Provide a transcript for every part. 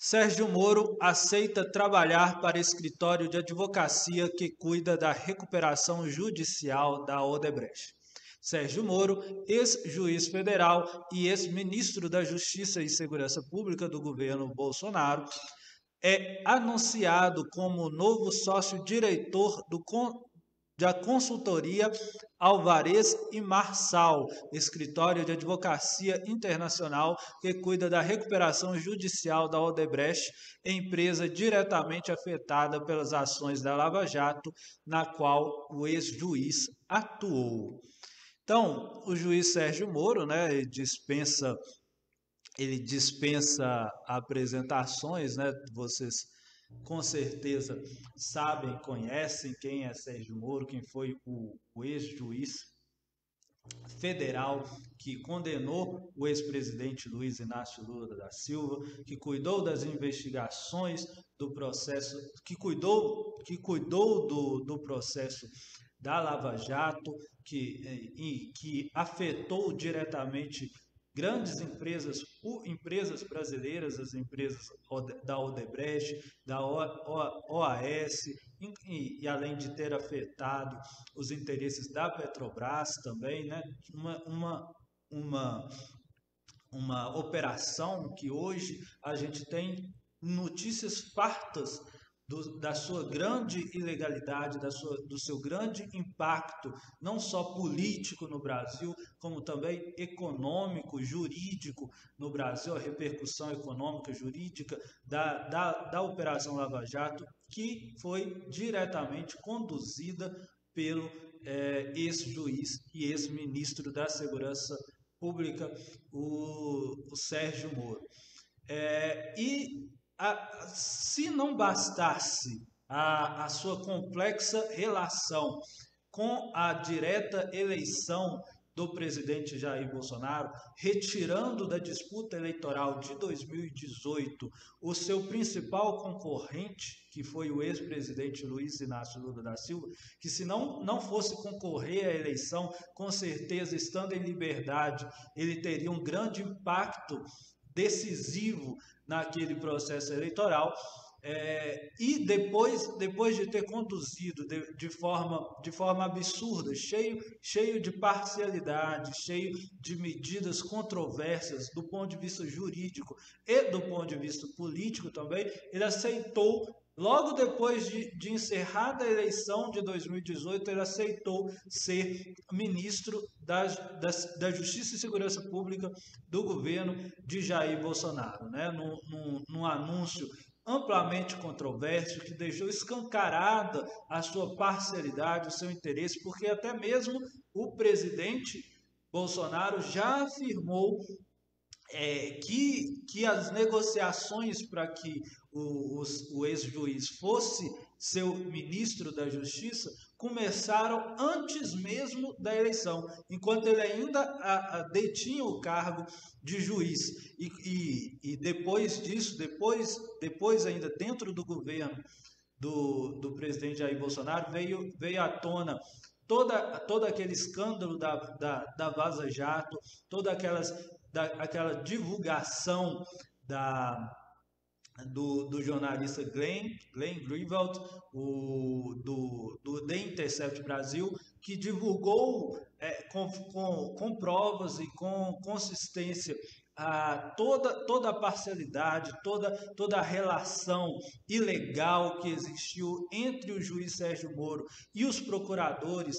Sérgio Moro aceita trabalhar para escritório de advocacia que cuida da recuperação judicial da Odebrecht. Sérgio Moro, ex-juiz federal e ex-ministro da Justiça e Segurança Pública do governo Bolsonaro, é anunciado como novo sócio-diretor da consultoria Alvarez e Marçal, escritório de advocacia internacional que cuida da recuperação judicial da Odebrecht, empresa diretamente afetada pelas ações da Lava Jato, na qual o ex-juiz atuou. Então, o juiz Sérgio Moro, né, ele dispensa apresentações, né? Vocês com certeza sabem, conhecem quem é Sérgio Moro, quem foi o ex-juiz federal que condenou o ex-presidente Luiz Inácio Lula da Silva, que cuidou das investigações do processo, que cuidou do processo da Lava Jato, que afetou diretamente grandes empresas brasileiras, as empresas da Odebrecht, da OAS, e além de ter afetado os interesses da Petrobras também, né? Uma operação que hoje a gente tem notícias fartas da sua grande ilegalidade, do seu grande impacto, não só político no Brasil, como também econômico, jurídico no Brasil, a repercussão econômica, jurídica da Operação Lava Jato, que foi diretamente conduzida pelo ex-juiz e ex-ministro da Segurança Pública, o Sérgio Moro. Se não bastasse a sua complexa relação com a direta eleição do presidente Jair Bolsonaro, retirando da disputa eleitoral de 2018 o seu principal concorrente, que foi o ex-presidente Luiz Inácio Lula da Silva, que se não fosse concorrer à eleição, com certeza, estando em liberdade, ele teria um grande impacto decisivo naquele processo eleitoral, e depois de ter conduzido de forma absurda, cheio de parcialidade, cheio de medidas controversas do ponto de vista jurídico e do ponto de vista político também, ele aceitou. Logo depois de encerrada a eleição de 2018, ele aceitou ser ministro da Justiça e Segurança Pública do governo de Jair Bolsonaro, né? Num anúncio amplamente controverso, que deixou escancarada a sua parcialidade, o seu interesse, porque até mesmo o presidente Bolsonaro já afirmou que as negociações para que o ex-juiz fosse seu ministro da Justiça começaram antes mesmo da eleição, enquanto ele ainda detinha o cargo de juiz. E depois disso, depois ainda dentro do governo do presidente Jair Bolsonaro, veio à tona todo aquele escândalo da Vaza Jato, toda aquela divulgação do jornalista Glenn Greenwald, do The Intercept Brasil, que divulgou com provas e com consistência toda a parcialidade, toda a relação ilegal que existiu entre o juiz Sérgio Moro e os procuradores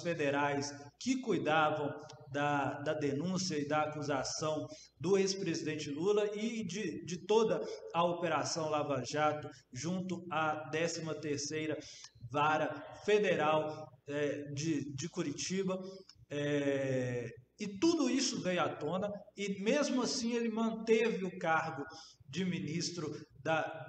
federais que cuidavam da denúncia e da acusação do ex-presidente Lula e de toda a Operação Lava Jato junto à 13ª Vara Federal de Curitiba. E tudo isso veio à tona e mesmo assim ele manteve o cargo de ministro da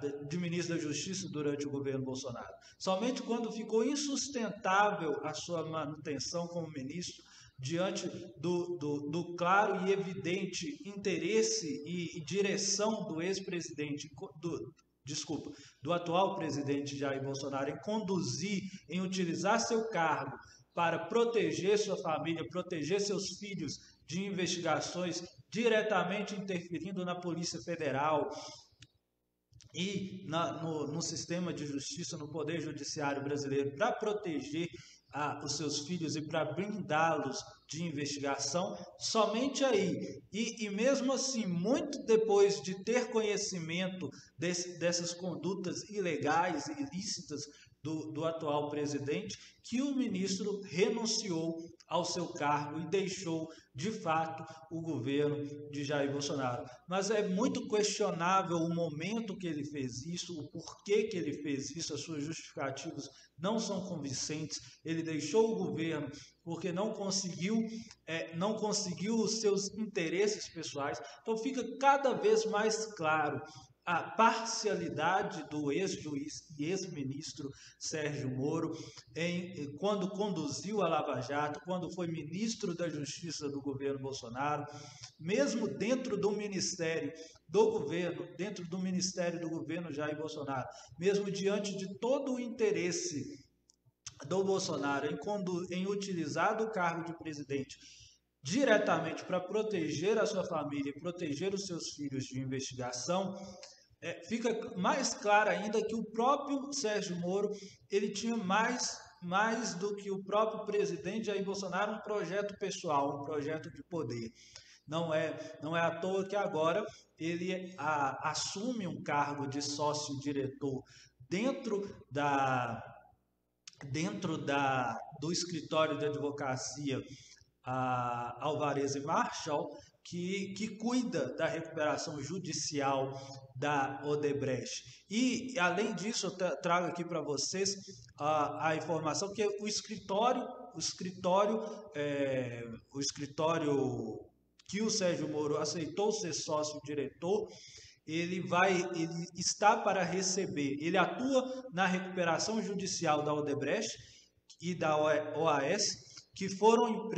Justiça durante o governo Bolsonaro. Somente quando ficou insustentável a sua manutenção como ministro, diante do claro e evidente interesse e direção do ex-presidente, do atual presidente Jair Bolsonaro em utilizar seu cargo para proteger sua família, proteger seus filhos de investigações diretamente interferindo na Polícia Federal e no sistema de justiça, no Poder Judiciário brasileiro, para proteger os seus filhos e para blindá-los de investigação, somente aí. E mesmo assim, muito depois de ter conhecimento dessas condutas ilegais e ilícitas do atual presidente, que o ministro renunciou ao seu cargo e deixou, de fato, o governo de Jair Bolsonaro. Mas é muito questionável o momento que ele fez isso, o porquê que ele fez isso, as suas justificativas não são convincentes. Ele deixou o governo porque não conseguiu os seus interesses pessoais. Então fica cada vez mais claro a parcialidade do ex-juiz e ex-ministro Sérgio Moro quando conduziu a Lava Jato, quando foi ministro da Justiça do governo Bolsonaro, mesmo dentro do ministério do governo Jair Bolsonaro, mesmo diante de todo o interesse do Bolsonaro em utilizar do cargo de presidente diretamente para proteger a sua família e proteger os seus filhos de investigação, fica mais claro ainda que o próprio Sérgio Moro ele tinha mais do que o próprio presidente Jair Bolsonaro um projeto pessoal, um projeto de poder. Não é à toa que agora ele assume um cargo de sócio-diretor dentro do escritório de advocacia Alvarez e Marshall, que cuida da recuperação judicial da Odebrecht. E, além disso, eu trago aqui para vocês a informação que o escritório que o Sérgio Moro aceitou ser sócio-diretor, ele está para receber, ele atua na recuperação judicial da Odebrecht e da OAS, que foram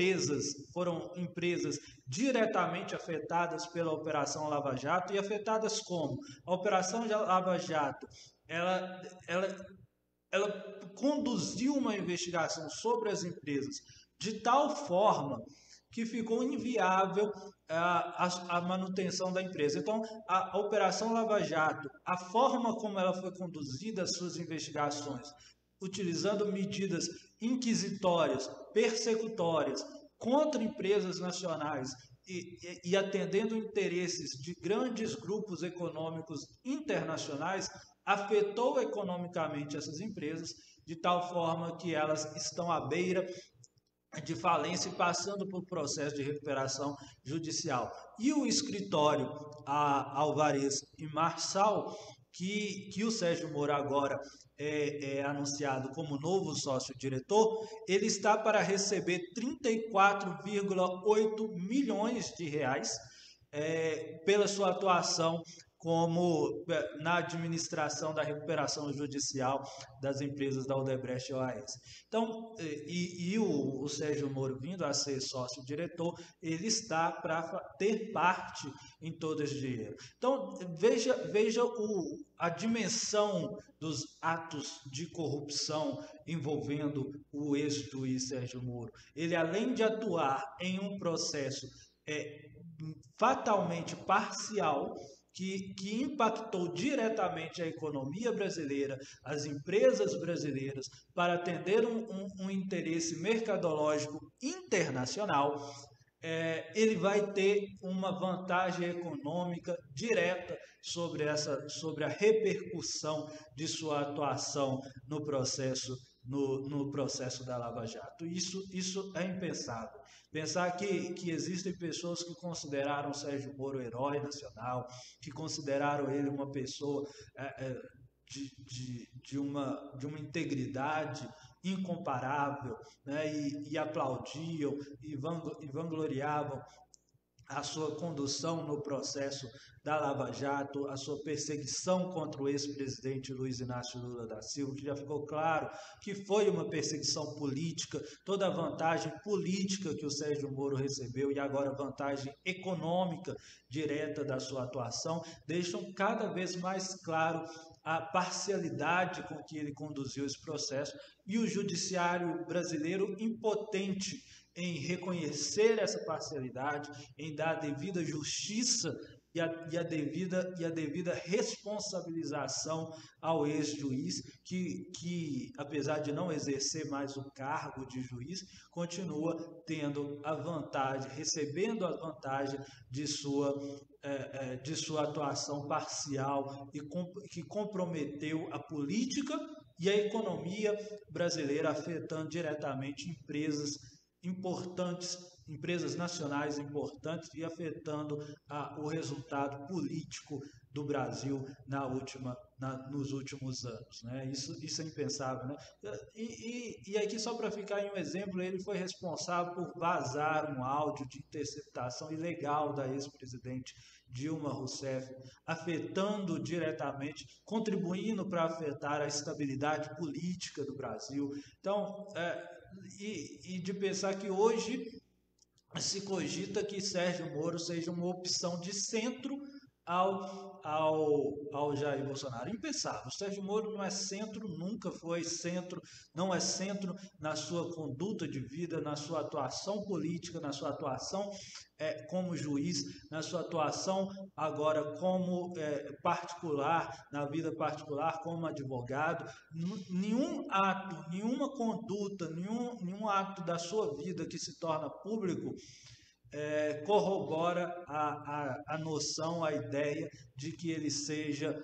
empresas diretamente afetadas pela Operação Lava Jato. E afetadas como? A Operação Lava Jato, ela conduziu uma investigação sobre as empresas de tal forma que ficou inviável a manutenção da empresa. Então, a Operação Lava Jato, a forma como ela foi conduzida, as suas investigações, utilizando medidas inquisitórias, persecutórias contra empresas nacionais e atendendo interesses de grandes grupos econômicos internacionais, afetou economicamente essas empresas de tal forma que elas estão à beira de falência e passando por processo de recuperação judicial. E o escritório Alvarez e Marshall, que o Sérgio Moro agora é anunciado como novo sócio-diretor, ele está para receber 34,8 milhões de reais pela sua atuação como na administração da recuperação judicial das empresas da Odebrecht e OAS. Então, o Sérgio Moro, vindo a ser sócio-diretor, ele está para ter parte em todo esse dinheiro. Então, veja a dimensão dos atos de corrupção envolvendo o ex-juiz Sérgio Moro. Ele, além de atuar em um processo fatalmente parcial, que impactou diretamente a economia brasileira, as empresas brasileiras, para atender um interesse mercadológico internacional, ele vai ter uma vantagem econômica direta sobre a repercussão de sua atuação no processo da Lava Jato. Isso é impensável. Pensar que existem pessoas que consideraram Sérgio Moro herói nacional, que consideraram ele uma pessoa de uma integridade incomparável, né, e aplaudiam e vangloriavam a sua condução no processo da Lava Jato, a sua perseguição contra o ex-presidente Luiz Inácio Lula da Silva, que já ficou claro que foi uma perseguição política, toda a vantagem política que o Sérgio Moro recebeu e agora vantagem econômica direta da sua atuação, deixam cada vez mais claro a parcialidade com que ele conduziu esse processo e o judiciário brasileiro impotente em reconhecer essa parcialidade, em dar a devida justiça e a devida responsabilização ao ex-juiz, que, apesar de não exercer mais o cargo de juiz, continua tendo a vantagem, recebendo a vantagem de sua atuação parcial e que comprometeu a política e a economia brasileira, afetando diretamente empresas importantes, empresas nacionais importantes e afetando o resultado político do Brasil nos últimos anos, né? Isso é impensável, né? E aqui, só para ficar em um exemplo, ele foi responsável por vazar um áudio de interceptação ilegal da ex-presidente Dilma Rousseff, afetando diretamente, contribuindo para afetar a estabilidade política do Brasil. Então, e de pensar que hoje se cogita que Sérgio Moro seja uma opção de centro ao Jair Bolsonaro. Impensável. O Sérgio Moro não é centro, nunca foi centro, não é centro na sua conduta de vida, na sua atuação política, na sua atuação como juiz, na sua atuação agora como particular, na vida particular, como advogado. Nenhum ato, nenhuma conduta, nenhum ato da sua vida que se torna público corrobora a noção, a ideia de que ele seja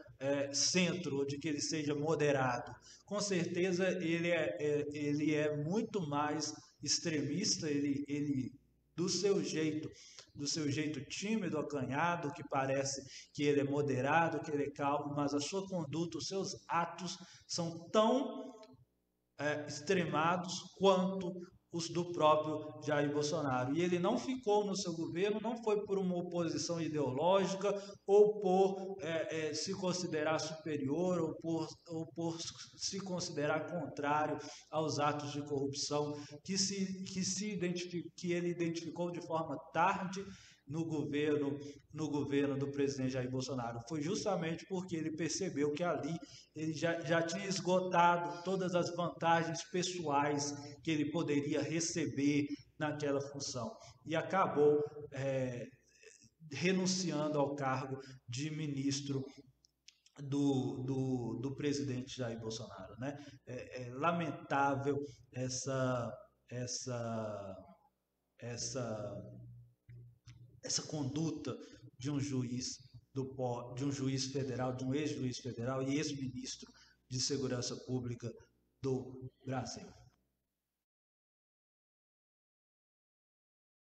centro, ou de que ele seja moderado. Com certeza ele é muito mais extremista, ele do seu jeito tímido, acanhado, que parece que ele é moderado, que ele é calmo, mas a sua conduta, os seus atos são tão extremados quanto os do próprio Jair Bolsonaro. E ele não ficou no seu governo, não foi por uma oposição ideológica ou por se considerar superior ou por se considerar contrário aos atos de corrupção que ele identificou de forma tarde no governo do presidente Jair Bolsonaro. Foi justamente porque ele percebeu que ali ele já tinha esgotado todas as vantagens pessoais que ele poderia receber naquela função e acabou renunciando ao cargo de ministro do presidente Jair Bolsonaro, né? É lamentável essa conduta de um juiz de um juiz federal, de um ex-juiz federal e ex-ministro de Segurança Pública do Brasil.